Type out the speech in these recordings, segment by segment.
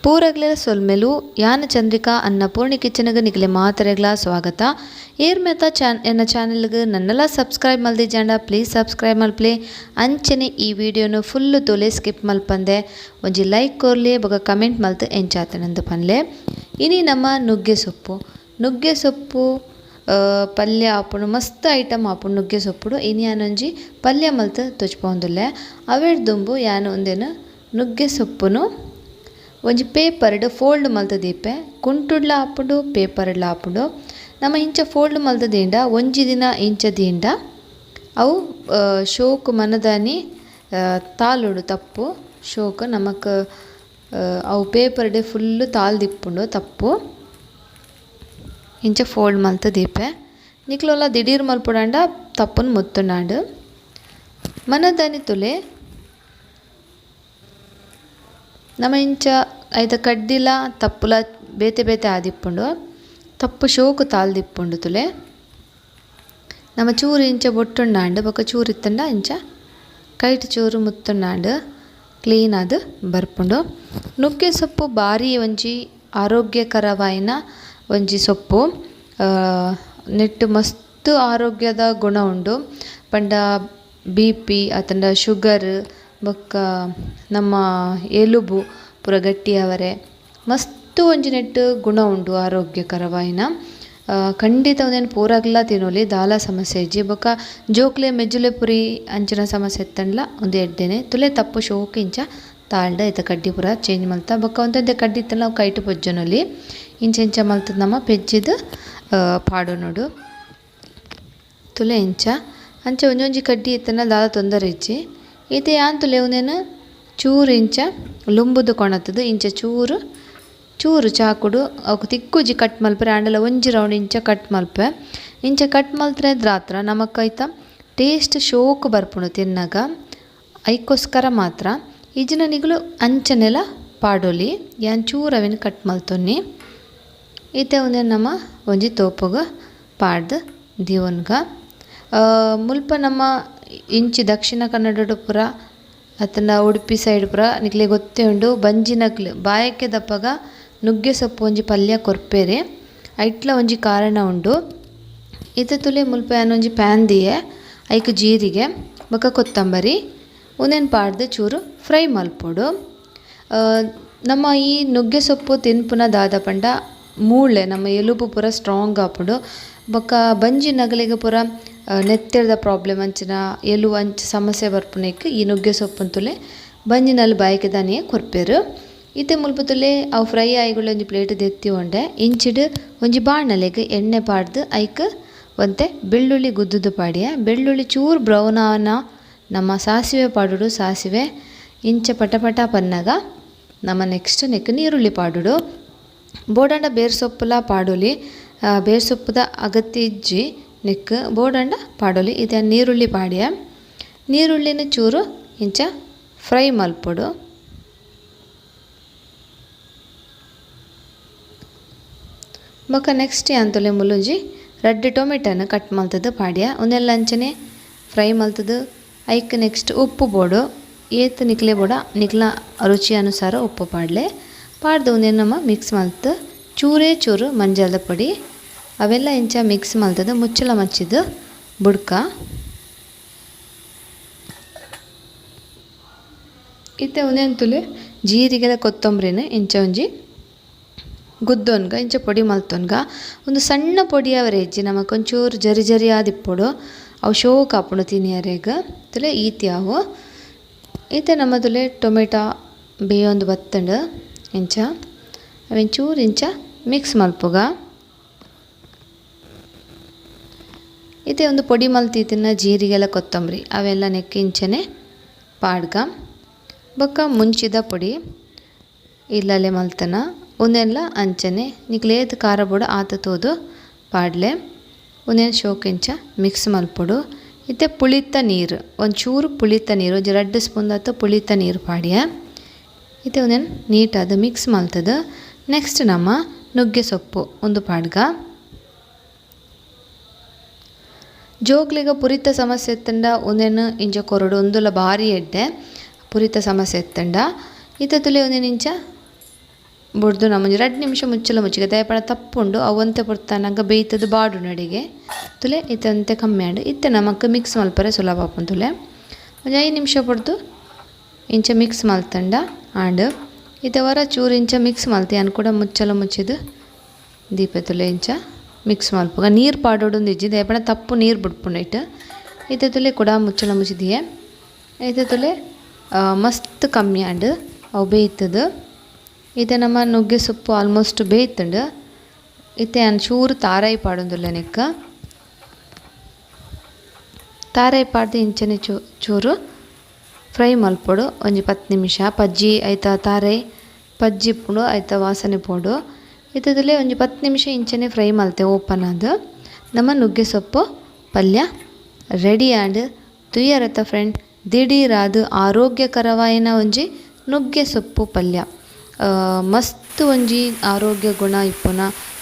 ಪೂರಗ್ಲೆಲ ಸೊಲ್ಮೆಲು ಯಾನ ಚಂದ್ರಿಕಾ ಅನ್ನಪೂರ್ಣಿ ಕಿಚನ್ಗೆ ನಿಗಲೆ ಮಾತರೆಗ್ಲ ಸ್ವಾಗತ. ಏರ್ಮೆತ ಎನ್ನ ಚಾನೆಲ್ಗೆ ನನ್ನೆಲ್ಲ ಸಬ್ಸ್ಕ್ರೈಬ್ ಮಲ್ದಿಜಾಂಡ ಪ್ಲೀಸ್ ಸಬ್ಸ್ಕ್ರೈಬ್ ಮಲ್ಪ್ಲೆ. ಅಂಚನೆ ಈ ವಿಡಿಯೋನು ಫುಲ್ಲು ತೊಲೆ ಸ್ಕಿಪ್ ಮಲ್ಪಂದೆ ಒಂಜಿ ಲೈಕ್ ಕೊರ್ಲಿ ಬೊಕ ಕಮೆಂಟ್ ಮಲ್ತು ಎಂಚಾತನಂದು ಪನ್ಲೆ. ಇನಿ ನಮ್ಮ ನುಗ್ಗೆ ಸೊಪ್ಪು ಪಲ್ಯ ಆಪುಂಡು ಮಸ್ತ್ ಐಟಮ್ ಆಪುಂಡು ನುಗ್ಗೆ ಸೊಪ್ಪುಡು. ಇನಿ ಯಾನೊಂಜಿ ಪಲ್ಯ ಮಲ್ತು ತೊಚ್ಪೊಂದುಲ್ಲೆ ಅವೆಡ್ ದುಂಬು ಯಾನು ಒಂದೇನು ನುಗ್ಗೆ ಸೊಪ್ಪುನು ಒಂಜಿ ಪೇಪರ್ಡ್ ಫೋಲ್ಡ್ ಮಲ್ತದೀಪೆ ಕುಂಟುಡ್ಲ ಆಪುಂಡು ಪೇಪರ್ಡ್ಲ ಆಪುಂಡು. ನಮ್ಮ ಇಂಚ ಫೋಲ್ಡ್ ಮಲ್ತದೀಂಡ ಒಂಜಿ ದಿನ ಇಂಚದೀಂಡ ಅವು ಶೋಕ್ ಮನದಾನಿ ತಾಲುಡು ತಪ್ಪು ಶೋಕ್ ನಮಕ್ ಅವು ಪೇಪರ್ಡ್ ಫುಲ್ಲು ತಾಲ್ದಿಪ್ಪುಂಡು ತಪ್ಪು ಇಂಚ ಫೋಲ್ಡ್ ಮಲ್ತದೀಪೆ ನಿಕ್ಲೊಲ್ಲ ದಿಢೀರ್ ಮಲ್ಪುಡಾಂಡ ತಪ್ಪುನ್ ಮುತ್ತುಂಡಾಂಡು ಮನದಾನಿ ತುಲೆ ನಮ್ಮ ಇಂಚ ಐತ ಕಡ್ಡಿಲ ತಪ್ಪುಲ ಬೇತೆ ಬೇತೆ ಆದಿಪ್ಪುಂಡು ತಪ್ಪು ಶೋಕು ತಾಲ್ದಿಪ್ಪುಂಡು ತುಲೆ ನಮ್ಮ ಚೂರು ಇಂಚ ಬೊಟ್ಟುಂಡಾಂಡು ಬೊಕ ಚೂರು ಇತ್ತಂಡ ಇಂಚ ಕೈಟ್ ಚೂರು ಮುತ್ತುಂಡಾಂಡು ಕ್ಲೀನ್ ಆದ್ ಬರ್ಪುಂಡು. ನುಗ್ಗೆ ಸೊಪ್ಪು ಬಾರಿ ಒಂಜಿ ಆರೋಗ್ಯಕರವಾಯಿನ ಒಂಜಿ ಸೊಪ್ಪು. ನೆಟ್ಟು ಮಸ್ತ್ ಆರೋಗ್ಯದ ಗುಣ ಉಂಡು ಪಂಡ BP ಅತಂಡ ಶುಗರ್ ಬೊಕ್ಕ ನಮ್ಮ ಎಲುಬು ಪೂರ ಗಟ್ಟಿಯವರೆ ಮಸ್ತ್ ಒಂಜಿ ನೆಟ್ಟು ಗುಣ ಉಂಡು ಆರೋಗ್ಯಕರವಾಯಿನ. ಖಂಡಿತ ಒಂದೇನು ಪೂರಾಗ್ಲ ತಿನ್ನೋಲಿ ದಾಲ ಸಮಸ್ಯೆ ಇಜ್ಜಿ ಬೊಕ್ಕ ಜೋಕ್ಲೆ ಮೆಜ್ಜುಲೆ ಪುರಿ ಅಂಚಿನ ಸಮಸ್ಯೆ ಎತ್ತಂಡ್ಲ ಒಂದು ಎಡ್ಡೆನೆ ತುಲೆ ತಪ್ಪು ಶೋಕು ಇಂಚ ತಾಳ್ಡ ಐತ ಕಡ್ಡಿ ಪೂರ ಚೇಂಜ್ ಮಲ್ತ ಬೊಕ್ಕ ಒಂದೊಂದೇ ಕಡ್ಡಿ ಇತ್ತಲ್ಲ ಅವು ಕೈಟು ಪೊಜ್ಜನೊಲಿ ಇಂಚ ಇಂಚ ಮಲ್ತದ ನಮ್ಮ ಪೆಜ್ಜಿದ ಪಾಡು ನೋಡು ತುಲೆ ಇಂಚ ಅಂಚೆ ಒಂಜೊಂಜಿ ಕಡ್ಡಿ ಇತ್ತನ ದಾದ ತೊಂದರೆ ಇಜ್ಜಿ ಇದು ಯಾನ್ ತುಲೆ ಒಂದೇನು ಚೂರು ಇಂಚ ಲುಂಬುದು ಕೊಣತದು ಇಂಚ ಚೂರು ಚಾಕುಡು ಅವಕ್ಕೆ ತಿಕ್ಕುಜಿ ಕಟ್ ಮಲ್ಪರೆ ಆಂಡಲ ಒಂಜಿ ರೌಂಡ್ ಇಂಚ ಕಟ್ ಮಲ್ಪೆ ಇಂಚ ಕಟ್ ಮಲ್ತ್ರೆ ರಾತ್ರ ನಮಕ್ಕೈತ ಟೇಸ್ಟ್ ಶೋಕು ಬರ್ಪುಂಡು ತಿನ್ನಾಗ ಐಕೋಸ್ಕರ ಮಾತ್ರ ಇಜಿನ ನಿಗುಲು ಅಂಚನೆಲ ಪಾಡೋಲಿ ಯಾನ್ ಚೂರವಿನ ಕಟ್ ಮಲ್ತೊನ್ನಿ ಇತ್ತೆ ಒಂದೇ ನಮ್ಮ ಒಂಜಿ ತೋಪುಗ ಪಾಡ್ದು ದಿವನ್ಗ ಮುಲ್ಪ ನಮ್ಮ ಇಂಚಿ ದಕ್ಷಿಣ ಕನ್ನಡ ಪುರ ಅತನ ಉಡುಪಿ ಸೈಡ್ ಪುರ ನಿಕ್ಲೆ ಗೊತ್ತೇ ಉಂಡು ಬಂಜಿನಕ್ಲು ಬಾಯಕ್ಕೆ ದಪ್ಪಗ ನುಗ್ಗೆ ಸೊಪ್ಪು ಒಂಜಿ ಪಲ್ಯ ಕೊರ್ಪೆರೆ ಐಟ್ಲ ಒಂಜಿ ಕಾರಣ ಉಂಡು. ಇತ್ತೆ ತುಲೆ ಮುಲ್ಪ ಯಾನೊಂಜಿ ಪ್ಯಾನ್ ದಿಯೆ ಐಕ್ ಜೀರಿಗೆ ಬೊಕ ಕೊತ್ತಂಬರಿ ಒಂದೇನು ಪಾಡ್ದು ಚೂರು ಫ್ರೈ ಮಲ್ಪೊಡು. ನಮ್ಮ ಈ ನುಗ್ಗೆ ಸೊಪ್ಪು ತಿನ್ಪುನ ದಾದ ಪಂಡ ಮೂಳೆ ನಮ್ಮ ಎಲುಬು ಪೂರ ಸ್ಟ್ರಾಂಗ್ ಆಪುಂಡು ಬೊಕ್ಕ ಬಂಜಿ ನಗಲಿಗೆ ಪೂರ ನೆತ್ತಿರದ ಪ್ರಾಬ್ಲಮ್ ಅಂಚಿನ ಎಲು ಅಂಚ ಸಮಸ್ಯೆ ಬರ್ಪುನಕ್ಕೆ ಈ ನುಗ್ಗೆ ಸೊಪ್ಪು ತುಲೆ ಬಂಜಿನಲ್ಲಿ ಬಾಯಿಗೆ ದಾನಿಯೇ ಕೊರ್ಪೆರು. ಇತ್ತೆ ಮುಲ್ಪ ತುಲೆ ಅವು ಫ್ರೈ ಆಯಿಗಳು ಒಂಜಿ ಪ್ಲೇಟ್ ದೆತ್ತಿ ಉಂಡೆ ಇಂಚಿಡು ಒಂಜಿ ಬಾಣಲೆಗೆ ಎಣ್ಣೆ ಪಾಡ್ದು ಐಕ್ ಒಂತೆ ಬೆಳ್ಳುಳ್ಳಿ ಗುದ್ದುದು ಪಾಡಿಯ ಬೆಳ್ಳುಳ್ಳಿ ಚೂರು ಬ್ರೌನ್ ಆನ ನಮ್ಮ ಸಾಸಿವೆ ಪಾಡುಡು ಸಾಸಿವೆ ಇಂಚ ಪಟಪಟ ಪನ್ನಗ ನಮ್ಮ ನೆಕ್ಸ್ಟ್ ನೀರುಳ್ಳಿ ಪಾಡುಡು ಬೋಡಂಡ ಬೇರ್ ಸೊಪ್ಪುಲ ಪಾಡೋಲಿ ಬೇರ್ ಸೊಪ್ಪುದ ಅಗತ್ಯ ಇಜ್ಜಿ ನೆಕ್ ಬೋಡಂಡ ಪಾಡೋಲಿ ಇದು ನೀರುಳ್ಳಿ ಪಾಡ್ಯ ನೀರುಳ್ಳಿನ ಚೂರು ಇಂಚ ಫ್ರೈ ಮಲ್ಪೊಡು. ಬೊಕ ನೆಕ್ಸ್ಟ್ ಅಂತೊಲೆ ಮುಲುಂಜಿ ರೆಡ್ ಟೊಮೆಟೊನ ಕಟ್ ಮಲ್ತದ್ದು ಪಾಡ್ಯ ಒಂದೆಲ್ಲ ಅಂಚನೆ ಫ್ರೈ ಮಲ್ತದ್ದು ಐಕ್ ನೆಕ್ಸ್ಟ್ ಉಪ್ಪು ಬೋಡು ಏತ್ ನಿಕ್ಲೆ ಬೋಡ ನಿಕ್ಲ ರುಚಿ ಅನುಸಾರ ಉಪ್ಪು ಪಾಡ್ಲೆ ಪಾಡ್ದು ಒಂದೇನು ನಮ್ಮ ಮಿಕ್ಸ್ ಮಲ್ತು ಚೂರು ಮಂಜಾಲದ ಪುಡಿ ಅವೆಲ್ಲ ಇಂಚ ಮಿಕ್ಸ್ ಮಲ್ತದ್ದು ಮುಚ್ಚಳ ಮಚ್ಚಿದ್ದು ಬುಡ್ಕ ಇತ್ತೆ ಒಂದೇನು ತುಲೆ ಜೀರಿಗೆದ ಕೊತ್ತಂಬರಿನ ಇಂಚ ಒಂಜಿ ಗುದ್ದೋನ್ಗ ಇಂಚ ಪೊಡಿ ಮಲ್ತೊನ್ಗ ಒಂದು ಸಣ್ಣ ಪೊಡಿಯವರೆ ಇಜ್ಜಿ ನಮಕೊಂಚೂರು ಜರಿ ಆದಿಪ್ಪೊಡು ಅವು ಶೋಕ್ ಆಪುಂಡು ತಿನಿಯರೆಗ ತುಲೆ ಈತಿ ಅವು ಇತ್ತೆ ನಮ್ಮ ತುಲೆ ಟೊಮೆಟೊ ಬೇಯೊಂದು ಬತ್ತಂಡು ಇಂಚ ಅವೇನು ಚೂರು ಇಂಚ ಮಿಕ್ಸ್ ಮಲ್ಪುಗ ಇತ್ತೆ ಒಂದು ಪೊಡಿ ಮಲ್ತಿತ್ತಿನ ಜೀರಿಗೆಲ್ಲ ಕೊತ್ತಂಬರಿ ಅವೆಲ್ಲ ನೆಕ್ಕಿ ಇಂಚನೆ ಪಾಡ್ಗ ಬೊಕ್ಕ ಮುಂಚಿದ ಪೊಡಿ ಇಲ್ಲಲ್ಲೇ ಮಲ್ತನ ಒಂದೆಲ್ಲ ಅಂಚನೆ ನಿಕ್ಲೇದು ಖಾರ ಬೋಡ ಆತ ತೋದು ಪಾಡ್ಲೆ ಒಂದೇನು ಶೋಕ್ ಇಂಚ ಮಿಕ್ಸ್ ಮಲ್ಪೊಡು. ಇತ್ತೆ ಪುಳಿತ ನೀರು ಒಂಚೂರು ಪುಳಿತ ನೀರು ಒಂಜಿ 2 ಸ್ಪೂನ್ ಆತ ಪುಳಿತ ನೀರು ಪಾಡ್ಯ ಇತ್ತೆ ಒಂದೇನು ನೀಟಾದ ಮಿಕ್ಸ್ ಮಲ್ತದ. ನೆಕ್ಸ್ಟ್ ನಮ್ಮ ನುಗ್ಗೆ ಸೊಪ್ಪು ಒಂದು ಪಾಡ್ಗ ಜೋಗ್ಲಿಗ ಪುರಿತ ಸಮಸ್ಯೆ ಎತ್ತಂಡ ಒಂದೇನು ಇಂಚ ಕೊರಡು ಒಂದುಲ ಭಾರಿ ಎಡ್ಡೆ ಪುರಿತ ಸಮಸ್ಯೆ ಎತ್ತಂಡ ಇತ್ತ ತುಲೆ ಒಂದೇನು ಇಂಚ ಬುಡ್ದು ನಮ್ಮೊಂಜಿ 2 ನಿಮಿಷ ಮುಚ್ಚಲ ಮುಚ್ಚಿಗೆ ದಯಪಡ ತಪ್ಪುಂಡು ಅವಂತೆ ಪುರ್ತಾನಗ ಬೇಯ್ತದ ಬಾಡು ನಡಿಗೆ ತುಲೆ ಇತ್ತಂತೆ ಕಮ್ಮಿ ಆಂಡು ಇತ್ತೆ ನಮಕ್ ಮಿಕ್ಸ್ ಮಲ್ಪರೆ ಸುಲಭ ಆಪುಂಡು ತುಲೆ ಒಂಜಿ 5 ನಿಮಿಷ ಪುಡ್ದು ಇಂಚ ಮಿಕ್ಸ್ ಮಲ್ತಂಡ ಆಂಡ್ ಇತ್ತೆ ವರ ಚೂರು ಇಂಚ ಮಿಕ್ಸ್ ಮಲ್ತಿ ಅನ್ ಕೂಡ ಮುಚ್ಚಲ ಮುಚ್ಚಿದು ದೀಪೆ ತುಲೆ ಇಂಚ ಮಿಕ್ಸ್ ಮಲ್ಪುಗ ನೀರು ಪಾಡೋಡೊಂದು ಇಜ್ಜಿ ದಯಪಡ ತಪ್ಪು ನೀರು ಬಿಡ್ಪುಂಡು ಇಟ್ಟು ಇತ್ತೆ ತುಲೆ ಕೂಡ ಮುಚ್ಚಲ ಮುಚ್ಚಿದಿಯೆ ಇತ್ತೆ ತುಲೆ ಮಸ್ತ್ ಕಮ್ಮಿ ಆಂಡ್ ಅವು ಬೇಯ್ತದ ಇತ್ತೆ ನಮ್ಮ ನುಗ್ಗೆ ಸೊಪ್ಪು ಆಲ್ಮೋಸ್ಟ್ ಬೇಯ್ತುಂಡು ಇತ್ತೆ ಚೂರು ತಾರಾಯಿ ಪಾಡೊಂದುಲ್ಲ ನೆಕ್ಕ ತಾರಾಯಿ ಪಾಡ್ದು ಇಂಚನೆ ಚೂರು ಫ್ರೈ ಮಲ್ಪೊಡು ಒಂಜಿ 10 ನಿಮಿಷ ಪಜ್ಜಿ ಐತ ತಾರಾಯಿ ಪಜ್ಜಿ ಇಪ್ಪುಂಡು ಐತ ವಾಸನೆ ಪೋಡು ಇತ್ತದಲ್ಲೇ ಒಂಜಿ 10 ನಿಮಿಷ ಇಂಚನೆ ಫ್ರೈ ಮಲ್ತೆ ಓಪನ್ ಆದು ನಮ್ಮ ನುಗ್ಗೆ ಸೊಪ್ಪು ಪಲ್ಯ ರೆಡಿ ಆಂಡ್ ತುಯ್ಯರತ ಫ್ರೆಂಡ್ ದಿಢೀರಾದು ಆರೋಗ್ಯಕರವಾಯಿನ ಒಂಜಿ ನುಗ್ಗೆ ಸೊಪ್ಪು ಪಲ್ಯ ಮಸ್ತ್ ಒಂಜಿ ಆರೋಗ್ಯ ಗುಣ ಇಪ್ಪುನ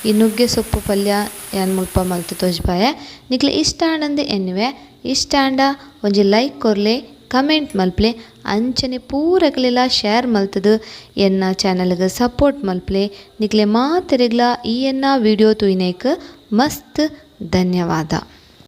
ಈ ನುಗ್ಗೆ ಸೊಪ್ಪು ಪಲ್ಯ ಯಾನ್ ಮುಲ್ಪ ಮಲ್ತು ತೋಜ್ಪಾಯೆ ನಿಕ್ಲೆ ಇಷ್ಟ ಆಂಡಂದೆ ಎನ್ನುವೆ ಇಷ್ಟ ಆಂಡ ಒಂಜಿ ಲೈಕ್ ಕೊರ್ಲೆ ಕಮೆಂಟ್ ಮಲ್ಪ್ಲೆ ಅಂಚನೆ ಪೂರಕ್ಲೆಲ ಶೇರ್ ಮಲ್ತದು ಎನ್ನ ಚಾನಲ್ಗೆ ಸಪೋರ್ಟ್ ಮಲ್ಪ್ಲೆ ನಿಕ್ಲೆ ಮಾತೆರೆಗ್ಲ ಈ ಎನ್ನ ವಿಡಿಯೋ ತುಯ್ನೇಕ್ ಮಸ್ತ್ ಧನ್ಯವಾದ.